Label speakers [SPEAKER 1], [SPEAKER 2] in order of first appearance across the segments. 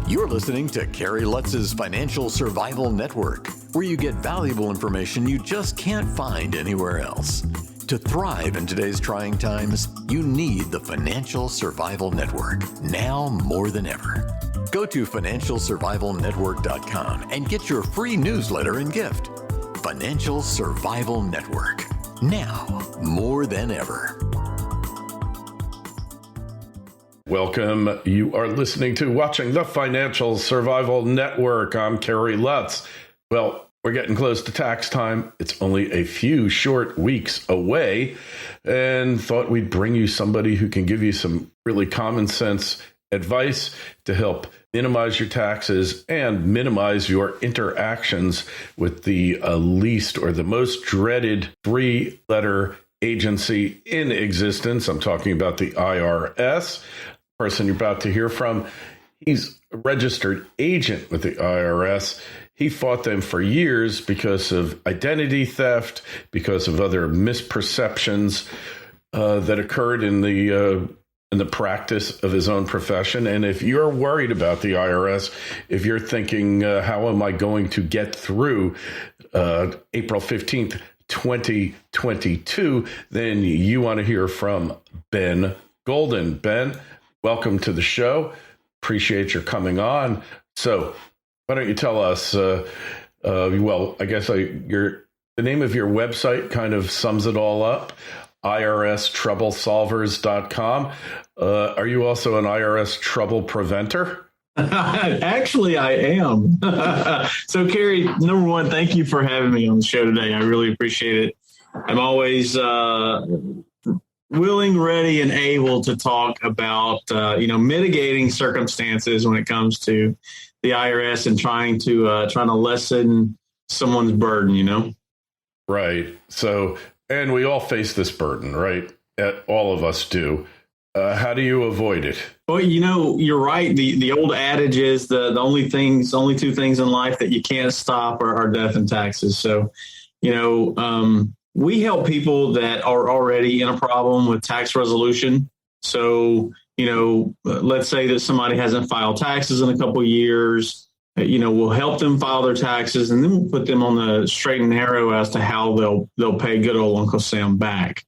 [SPEAKER 1] You're listening to Kerry Lutz's Financial Survival Network, where you get valuable information you just can't find anywhere else. To thrive in today's trying times, you need the Financial Survival Network, now more than ever. Go to financialsurvivalnetwork.com and get your free newsletter and gift. Financial Survival Network, now more than ever.
[SPEAKER 2] Welcome. You are listening to Watching the Financial Survival Network. I'm Kerry Lutz. Well, we're getting close to tax time. It's only a few short weeks away, and thought we'd bring you somebody who can give you some really common sense advice to help minimize your taxes and minimize your interactions with the least or the most dreaded three-letter agency in existence. I'm talking about the IRS. Person you're about to hear from, he's a registered agent with the IRS. He fought them for years because of identity theft, because of other misperceptions that occurred in the practice of his own profession. And if you're worried about the IRS, if you're thinking, how am I going to get through April 15th, 2022, then you want to hear from Ben Golden. Ben, welcome to the show. Appreciate your coming on. So why don't you tell us, well, I guess the name of your website kind of sums it all up, IRSTroubleSolvers.com. Are you also an IRS trouble preventer?
[SPEAKER 3] Actually, I am. So, Kerry, number one, thank you for having me on the show today. I really appreciate it. I'm always willing, ready, and able to talk about, mitigating circumstances when it comes to the IRS and trying to lessen someone's burden,
[SPEAKER 2] Right. So, and we all face this burden, right? All of us do. How do you avoid it?
[SPEAKER 3] Well, you're right. The old adage is the only two things in life that you can't stop are death and taxes. So, we help people that are already in a problem with tax resolution. So, let's say that somebody hasn't filed taxes in a couple of years. We'll help them file their taxes, and then we'll put them on the straight and narrow as to how they'll pay good old Uncle Sam back.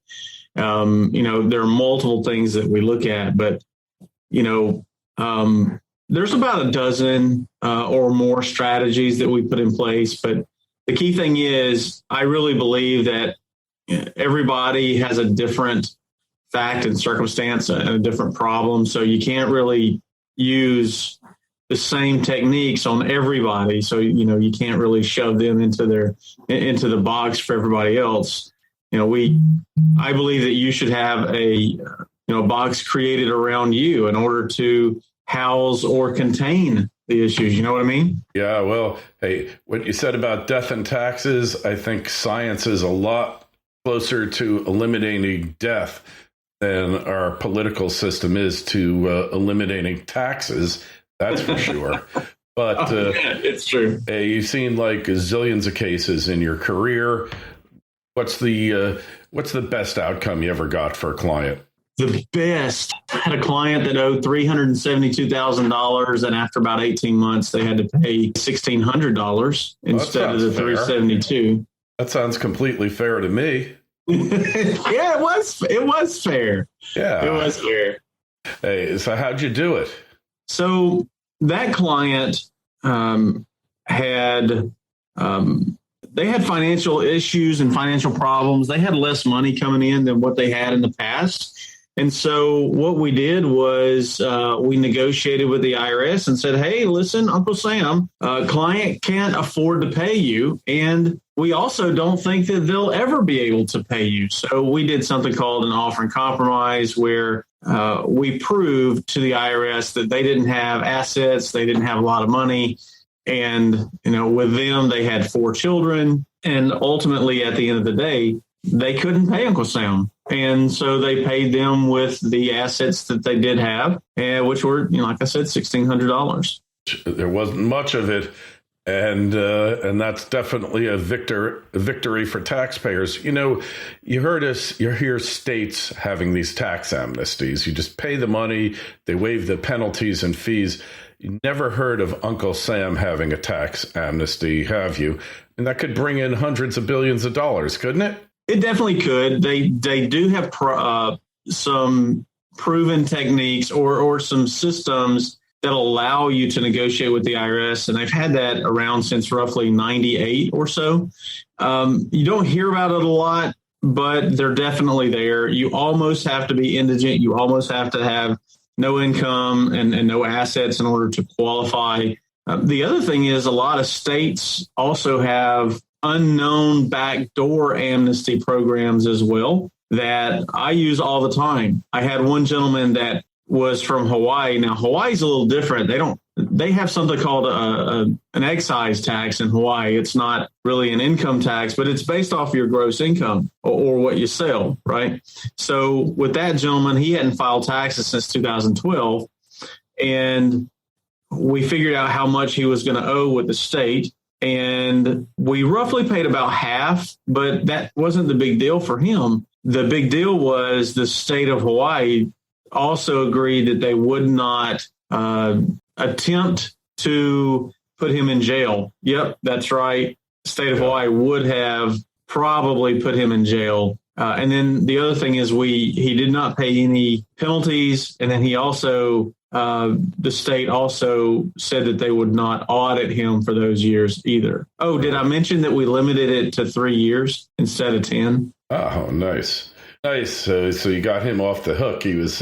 [SPEAKER 3] There are multiple things that we look at, but there's about a dozen or more strategies that we put in place. But the key thing is, I really believe that everybody has a different fact and circumstance and a different problem. So you can't really use the same techniques on everybody. So, you can't really shove them into the box for everybody else. I believe that you should have a box created around you in order to house or contain the issues. You know what I mean?
[SPEAKER 2] Yeah. Well, hey, what you said about death and taxes, I think science is a lot closer to eliminating death than our political system is to eliminating taxes. That's for sure. But
[SPEAKER 3] it's true.
[SPEAKER 2] You've seen like zillions of cases in your career. What's the best outcome you ever got for a client?
[SPEAKER 3] The best. I had a client that owed $372,000, and after about 18 months, they had to pay $1,600 instead of the $372,000.
[SPEAKER 2] That sounds completely fair to me.
[SPEAKER 3] Yeah, it was. It was fair.
[SPEAKER 2] Yeah,
[SPEAKER 3] it was fair.
[SPEAKER 2] Hey, so how'd you do it?
[SPEAKER 3] So that client had financial issues and financial problems. They had less money coming in than what they had in the past. And so what we did was we negotiated with the IRS and said, hey, listen, Uncle Sam, client can't afford to pay you. And we also don't think that they'll ever be able to pay you. So we did something called an offer and compromise where we proved to the IRS that they didn't have assets. They didn't have a lot of money. And, with them, they had 4 children. And ultimately, at the end of the day, they couldn't pay Uncle Sam. And so they paid them with the assets that they did have, which were, like I said, $1,600.
[SPEAKER 2] There wasn't much of it. And that's definitely a victory for taxpayers. You hear states having these tax amnesties. You just pay the money, they waive the penalties and fees. you never heard of Uncle Sam having a tax amnesty, have you? And that could bring in hundreds of billions of dollars, couldn't it?
[SPEAKER 3] It definitely could. They do have some proven techniques or some systems that allow you to negotiate with the IRS. And they've had that around since roughly 98 or so. You don't hear about it a lot, but they're definitely there. You almost have to be indigent. You almost have to have no income and no assets in order to qualify. The other thing is a lot of states also have unknown backdoor amnesty programs as well that I use all the time. I had one gentleman that was from Hawaii. Now, Hawaii's a little different. They have something called an excise tax in Hawaii. It's not really an income tax, but it's based off your gross income or what you sell, right? So with that gentleman, he hadn't filed taxes since 2012. And we figured out how much he was going to owe with the state. And we roughly paid about half, but that wasn't the big deal for him. The big deal was the state of Hawaii also agreed that they would not attempt to put him in jail. Yep, that's right. The state of Hawaii would have probably put him in jail. And then the other thing is he did not pay any penalties. And then he also, the state also said that they would not audit him for those years either. Oh, did I mention that we limited it to 3 years instead of 10?
[SPEAKER 2] Oh, nice. Nice. So you got him off the hook. He was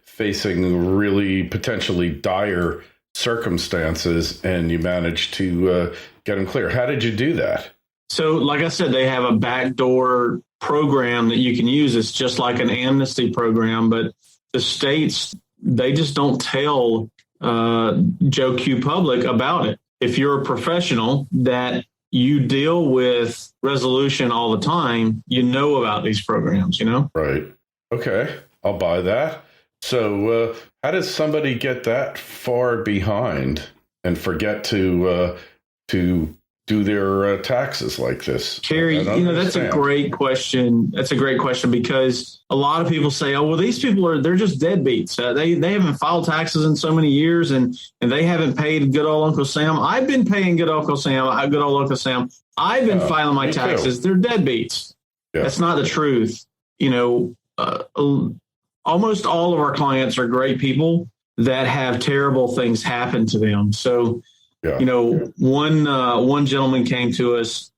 [SPEAKER 2] facing really potentially dire circumstances, and you managed to get him clear. How did you do that?
[SPEAKER 3] So, like I said, they have a backdoor program that you can use. It's just like an amnesty program, but the states, they just don't tell Joe Q public about it. If you're a professional that you deal with resolution all the time, you know about these programs, Right.
[SPEAKER 2] Okay. I'll buy that. So how does somebody get that far behind and forget to do their taxes like this?
[SPEAKER 3] Kerry, that's a great question. That's a great question because a lot of people say, oh, well, these people they're just deadbeats. They haven't filed taxes in so many years and they haven't paid good old Uncle Sam. I've been paying good old Uncle Sam. I've been filing my taxes. They're deadbeats. Yeah. That's not the truth. Almost all of our clients are great people that have terrible things happen to them. So, one gentleman came to us,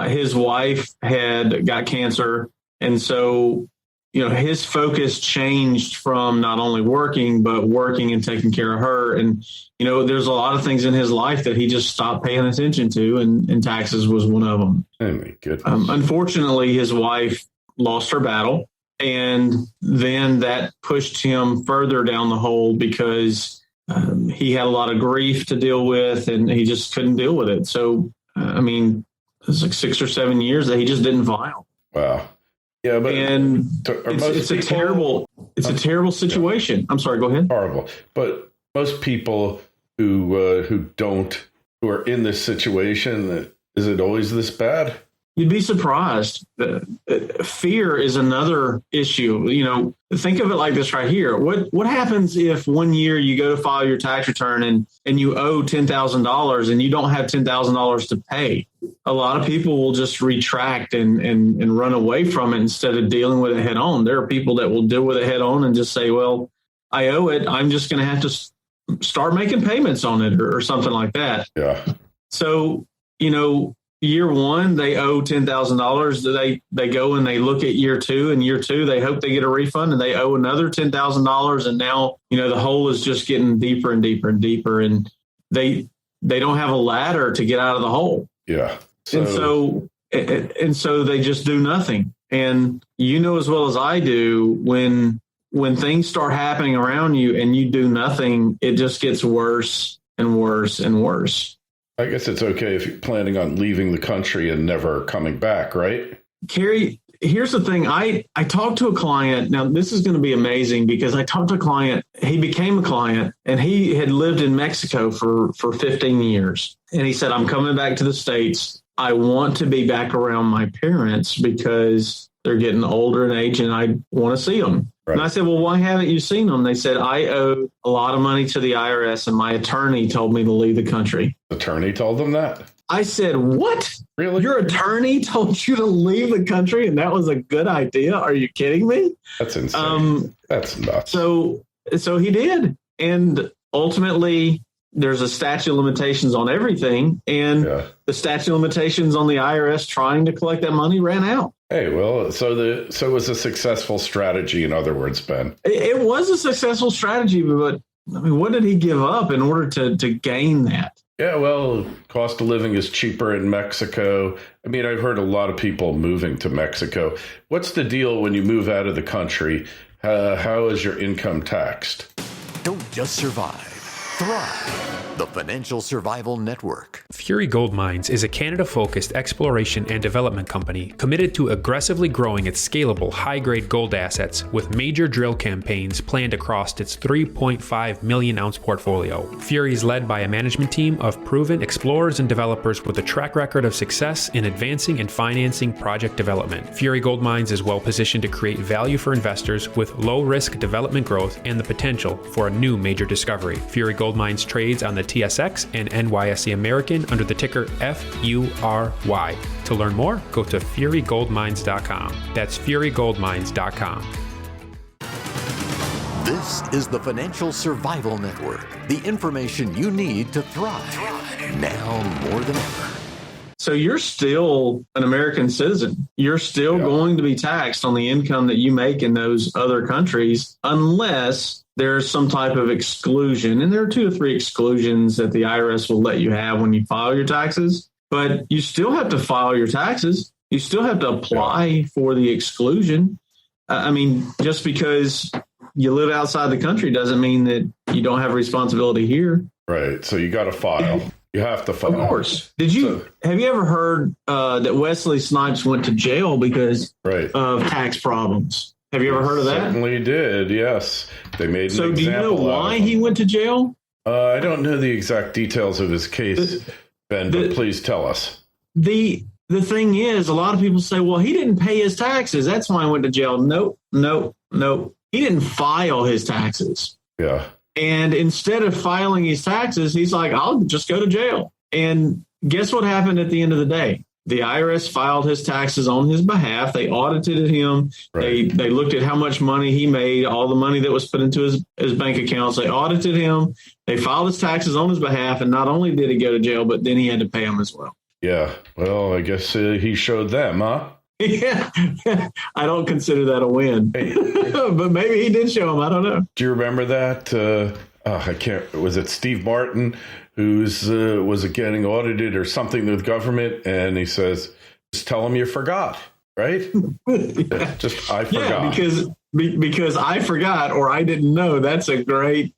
[SPEAKER 3] his wife had got cancer. And so, his focus changed from not only working, but working and taking care of her. And, there's a lot of things in his life that he just stopped paying attention to. And taxes was one of them.
[SPEAKER 2] Oh, my goodness.
[SPEAKER 3] Unfortunately, his wife lost her battle. And then that pushed him further down the hole because he had a lot of grief to deal with and he just couldn't deal with it. So, it was like 6 or 7 years that he just didn't file.
[SPEAKER 2] Wow. Yeah, but
[SPEAKER 3] it's a terrible situation. I'm sorry, go ahead.
[SPEAKER 2] Horrible. But most people who are in this situation, is it always this bad?
[SPEAKER 3] You'd be surprised. Fear is another issue. Think of it like this right here. What happens if 1 year you go to file your tax return and you owe $10,000 and you don't have $10,000 to pay? A lot of people will just retract and run away from it instead of dealing with it head on. There are people that will deal with it head on and just say, well, I owe it. I'm just going to have to start making payments on it or something like that.
[SPEAKER 2] Yeah.
[SPEAKER 3] So, year one, they owe $10,000. They go and they look at year two, and year two, they hope they get a refund and they owe another $10,000. And now, the hole is just getting deeper and deeper and deeper. And they don't have a ladder to get out of the hole.
[SPEAKER 2] Yeah.
[SPEAKER 3] And so they just do nothing. And as well as I do, when things start happening around you and you do nothing, it just gets worse and worse and worse.
[SPEAKER 2] I guess it's okay if you're planning on leaving the country and never coming back, right?
[SPEAKER 3] Kerry, here's the thing. I talked to a client. Now, this is going to be amazing because I talked to a client. He became a client and he had lived in Mexico for 15 years. And he said, I'm coming back to the States. I want to be back around my parents because they're getting older in age and I want to see them.
[SPEAKER 2] Right.
[SPEAKER 3] And I said, well, why haven't you seen them? They said, I owe a lot of money to the IRS and my attorney told me to leave the country.
[SPEAKER 2] Attorney told them that?
[SPEAKER 3] I said, what?
[SPEAKER 2] Really?
[SPEAKER 3] Your attorney told you to leave the country and that was a good idea? Are you kidding me?
[SPEAKER 2] That's insane. That's nuts.
[SPEAKER 3] So he did. And ultimately, there's a statute of limitations on everything. And the statute of limitations on the IRS trying to collect that money ran out.
[SPEAKER 2] Hey, well, so it was a successful strategy, in other words, Ben.
[SPEAKER 3] It was a successful strategy, but I mean, what did he give up in order to gain that?
[SPEAKER 2] Yeah, well, cost of living is cheaper in Mexico. I mean, I've heard a lot of people moving to Mexico. What's the deal when you move out of the country? How is your income taxed?
[SPEAKER 1] Don't just survive, thrive. The Financial Survival Network.
[SPEAKER 4] Fury Gold Mines is a Canada-focused exploration and development company committed to aggressively growing its scalable, high-grade gold assets with major drill campaigns planned across its 3.5 million-ounce portfolio. Fury is led by a management team of proven explorers and developers with a track record of success in advancing and financing project development. Fury Gold Mines is well-positioned to create value for investors with low-risk development growth and the potential for a new major discovery. Fury Gold Mines trades on the TSX and NYSE American under the ticker FURY. To learn more, go to furygoldmines.com. That's furygoldmines.com.
[SPEAKER 1] This is the Financial Survival Network, the information you need to thrive now more than ever.
[SPEAKER 3] So you're still an American citizen. You're still going to be taxed on the income that you make in those other countries unless there's some type of exclusion. And there are 2 or 3 exclusions that the IRS will let you have when you file your taxes. But you still have to file your taxes. You still have to apply for the exclusion. I mean, just because you live outside the country doesn't mean that you don't have responsibility here.
[SPEAKER 2] Right. So you got to file. You have to file.
[SPEAKER 3] Of course. Have you ever heard that Wesley Snipes went to jail because of tax problems? Have you ever heard of that?
[SPEAKER 2] Certainly did. Yes. They made an example.
[SPEAKER 3] So do you know why he went to jail?
[SPEAKER 2] I don't know the exact details of his case, Ben, but please tell us.
[SPEAKER 3] The thing is, a lot of people say, well, he didn't pay his taxes. That's why he went to jail. Nope. He didn't file his taxes.
[SPEAKER 2] Yeah.
[SPEAKER 3] And instead of filing his taxes, he's like, I'll just go to jail. And guess what happened at the end of the day? The IRS filed his taxes on his behalf. They audited him. Right. They looked at how much money he made, all the money that was put into his bank accounts. They audited him. They filed his taxes on his behalf. And not only did he go to jail, but then he had to pay them as well.
[SPEAKER 2] Yeah. Well, I guess he showed them, huh?
[SPEAKER 3] Yeah. I don't consider that a win. Hey. But maybe he did show them. I don't know.
[SPEAKER 2] Do you remember that? I can't. Was it Steve Martin who's was getting audited or something with government? And he says, just tell him you forgot, right? Just, I forgot.
[SPEAKER 3] Yeah, because I forgot or I didn't know. That's a great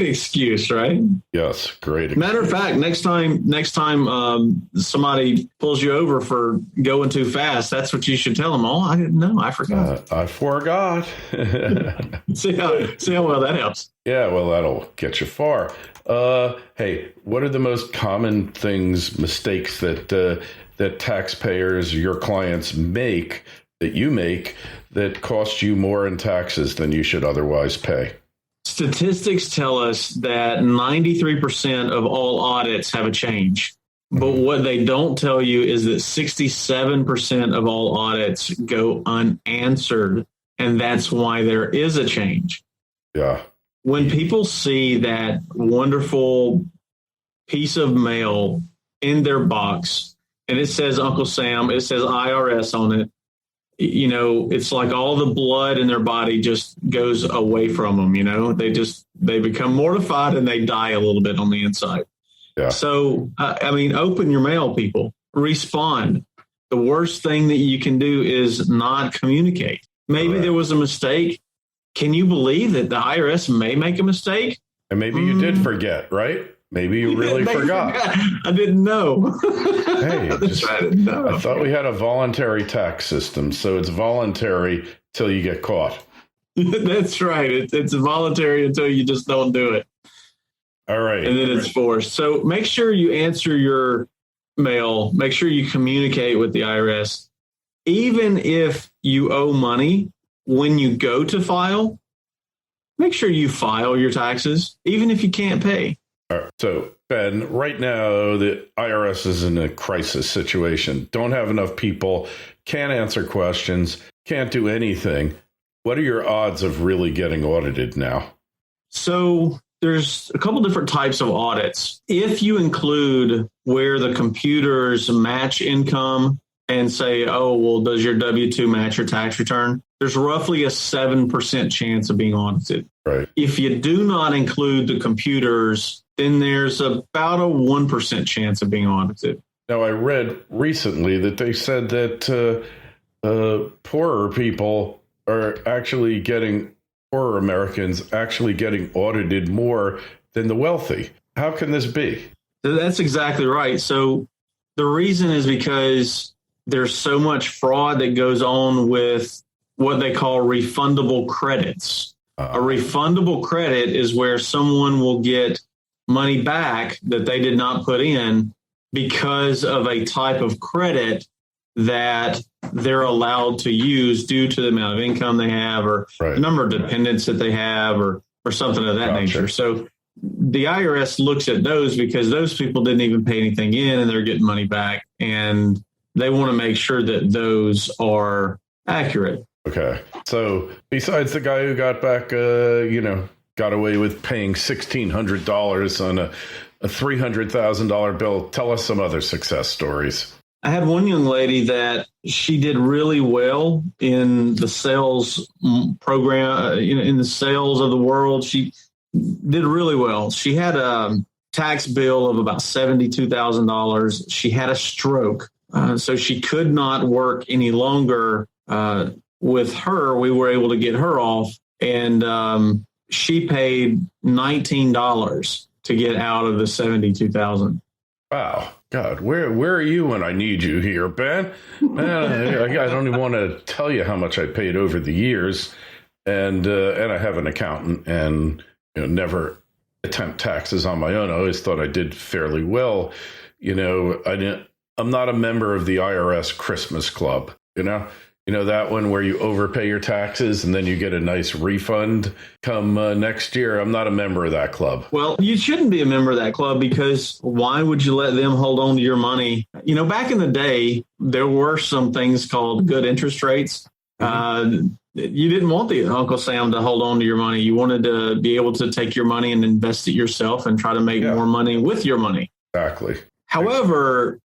[SPEAKER 3] excuse, right?
[SPEAKER 2] Yes, great excuse.
[SPEAKER 3] Matter of fact, next time somebody pulls you over for going too fast, that's what you should tell them. Oh, I didn't know. I forgot.
[SPEAKER 2] I forgot.
[SPEAKER 3] See how well that helps.
[SPEAKER 2] Yeah, well, that'll get you far. Hey, what are the most common mistakes that taxpayers, your clients make, that you make, that cost you more in taxes than you should otherwise pay?
[SPEAKER 3] Statistics tell us that 93% of all audits have a change. But what they don't tell you is that 67% of all audits go unanswered. And that's why there is a change.
[SPEAKER 2] Yeah.
[SPEAKER 3] When people see that wonderful piece of mail in their box and it says Uncle Sam, it says IRS on it, you know, it's like all the blood in their body just goes away from them. You know, they become mortified and they die a little bit on the inside. Yeah. So, open your mail, people. Respond. The worst thing that you can do is not communicate. Maybe there was a mistake. Can you believe that the IRS may make a mistake?
[SPEAKER 2] And maybe you did forget, right? Maybe you really forgot.
[SPEAKER 3] I didn't know.
[SPEAKER 2] Hey, I thought we had a voluntary tax system, so it's voluntary till you get caught.
[SPEAKER 3] That's right. It's voluntary until you just don't do it.
[SPEAKER 2] All right.
[SPEAKER 3] And then it's forced. So make sure you answer your mail. Make sure you communicate with the IRS. Even if you owe money, when you go to file, make sure you file your taxes, even if you can't pay.
[SPEAKER 2] All right. So, Ben, right now, the IRS is in a crisis situation. Don't have enough people, can't answer questions, can't do anything. What are your odds of really getting audited now?
[SPEAKER 3] So there's a couple different types of audits. If you include where the computers match income and say, oh, well, does your W-2 match your tax return? There's roughly a 7% chance of being audited.
[SPEAKER 2] Right.
[SPEAKER 3] If you do not include the computers, then there's about a 1% chance of being audited.
[SPEAKER 2] Now, I read recently that they said that poorer people are actually getting, poorer Americans actually getting audited more than the wealthy. How can this be?
[SPEAKER 3] That's exactly right. So the reason is because there's so much fraud that goes on with what they call refundable credits. A refundable credit is where someone will get money back that they did not put in because of a type of credit that they're allowed to use due to the amount of income they have or the number of dependents that they have or something of that nature. So the IRS looks at those because those people didn't even pay anything in and they're getting money back. And they want to make sure that those are accurate.
[SPEAKER 2] Okay. So besides the guy who got back, got away with paying $1,600 on a $300,000 bill, tell us some other success stories.
[SPEAKER 3] I had one young lady that she did really well in the sales program, in the sales of the world. She did really well. She had a tax bill of about $72,000. She had a stroke, so she could not work any longer. With her, we were able to get her off, and she paid $19 to get out of the $72,000.
[SPEAKER 2] Wow. God, where are you when I need you here, Ben? I don't even want to tell you how much I paid over the years, and I have an accountant, and never attempt taxes on my own. I always thought I did fairly well. I'm not a member of the IRS Christmas Club. That one where you overpay your taxes and then you get a nice refund come next year. I'm not a member of that club.
[SPEAKER 3] Well, you shouldn't be a member of that club because why would you let them hold on to your money? Back in the day, there were some things called good interest rates. You didn't want the Uncle Sam to hold on to your money. You wanted to be able to take your money and invest it yourself and try to make more money with your money.
[SPEAKER 2] Exactly.
[SPEAKER 3] However,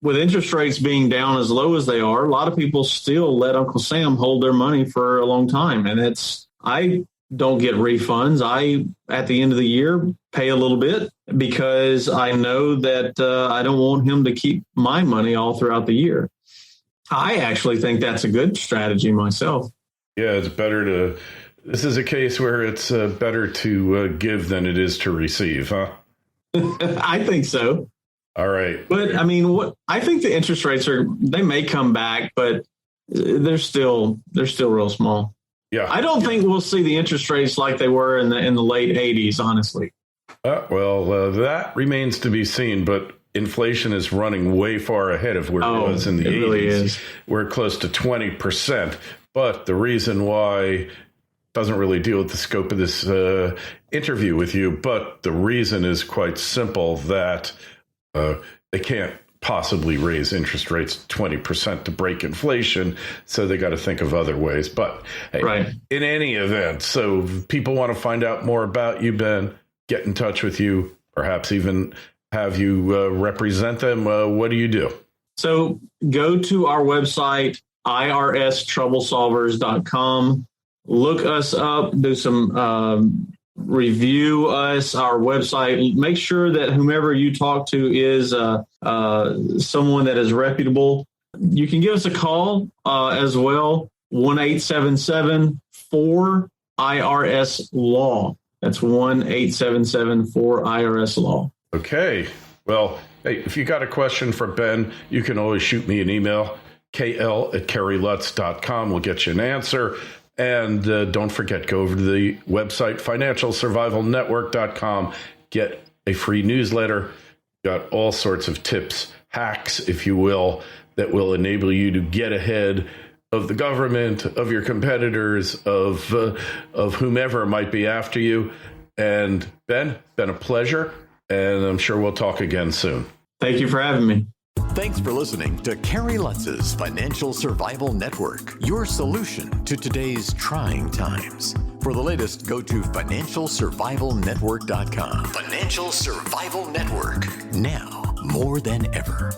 [SPEAKER 3] with interest rates being down as low as they are, a lot of people still let Uncle Sam hold their money for a long time. And I don't get refunds. At the end of the year, pay a little bit because I know that I don't want him to keep my money all throughout the year. I actually think that's a good strategy myself.
[SPEAKER 2] Yeah, it's better this is a case where it's better to give than it is to receive, huh?
[SPEAKER 3] I think so.
[SPEAKER 2] All right.
[SPEAKER 3] But I think the interest rates they may come back, but they're still real small.
[SPEAKER 2] Yeah.
[SPEAKER 3] I don't think we'll see the interest rates like they were in the late 80s, honestly.
[SPEAKER 2] That remains to be seen, but inflation is running way far ahead of where it was in the 80s.
[SPEAKER 3] Really is.
[SPEAKER 2] We're close to 20%. But the reason why doesn't really deal with the scope of this interview with you, but the reason is quite simple that they can't possibly raise interest rates 20% to break inflation, so they got to think of other ways. But hey, in any event, so if people want to find out more about you, Ben, get in touch with you, perhaps even have you represent them. What do you do?
[SPEAKER 3] So go to our website, irstροublesolvers.com. Look us up, do some review us, our website. Make sure that whomever you talk to is someone that is reputable. You can give us a call as well, 1-877-4-IRS-LAW. That's 1-877-4-IRS-LAW.
[SPEAKER 2] Okay. Well, hey, if you got a question for Ben, you can always shoot me an email, kl@kerrylutz.com. We'll get you an answer. And don't forget, go over to the website, financialsurvivalnetwork.com. Get a free newsletter. Got all sorts of tips, hacks, if you will, that will enable you to get ahead of the government, of your competitors, of whomever might be after you. And Ben, it's been a pleasure, and I'm sure we'll talk again soon.
[SPEAKER 3] Thank you for having me.
[SPEAKER 1] Thanks for listening to Kerry Lutz's Financial Survival Network, your solution to today's trying times. For the latest, go to financialsurvivalnetwork.com. Financial Survival Network, now more than ever.